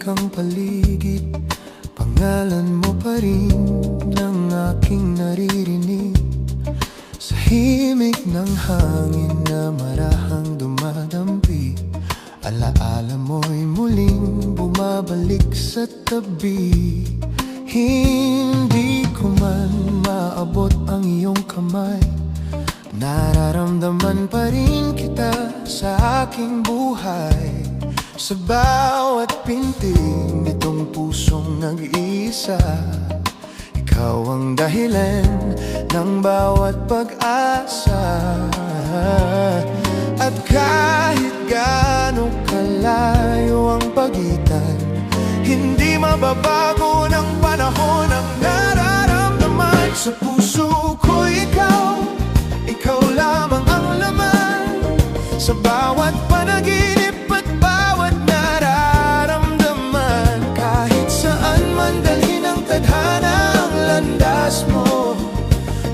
tahimik ang paligid, pangalan mo pa rin ang aking naririnig. Sa himig ng hangin na marahang dumadampi, alaala mo'y muling bumabalik sa tabi. Hindi ko man maabot ang iyong kamay, nararamdaman pa rin kita sa aking buhay. Sa bawat pintig nitong pusong nag-iisa, ikaw ang dahilan ng bawat pag-asa. At kahit gaano kalayo ang pagitan, hindi mababago ng panahon ang nararamdaman. Sa puso ko ikaw lamang ang laman. Sa bawat panaginip at bawat nararamdaman, kahit saan man dalhin ang tadhana ang landas mo,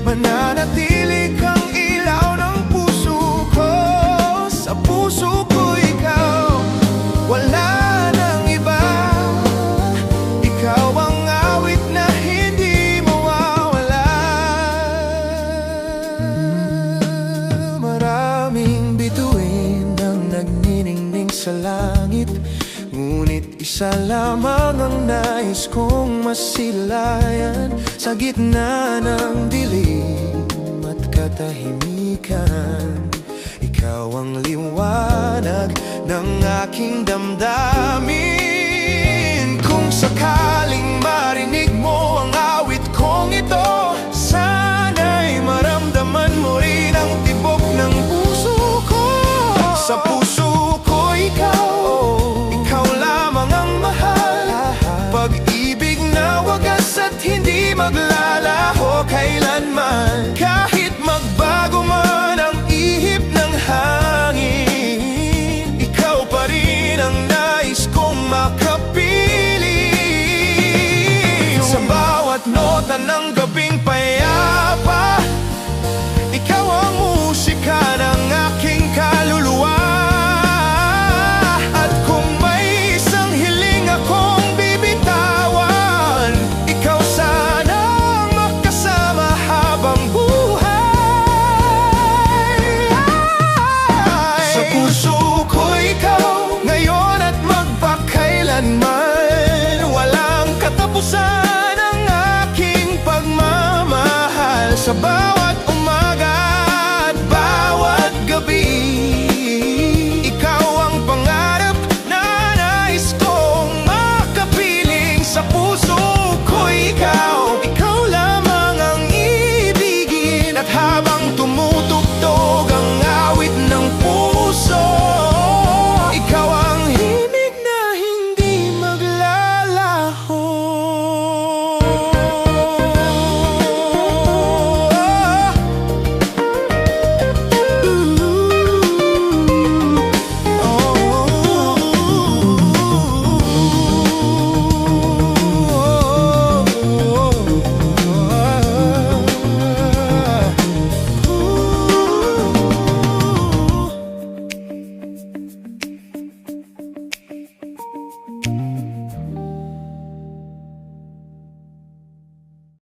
mananatili kang ilaw ng puso ko. Sa puso ko ikaw, wala nang iba. Ikaw ang awit na hindi mawawala. Maraming bituin ang nagniningning sa langit, ngunit isa lamang ang nais kong masilayan. Sa gitna ng dilim at katahimikan, ikaw ang liwanag ng aking damdamin.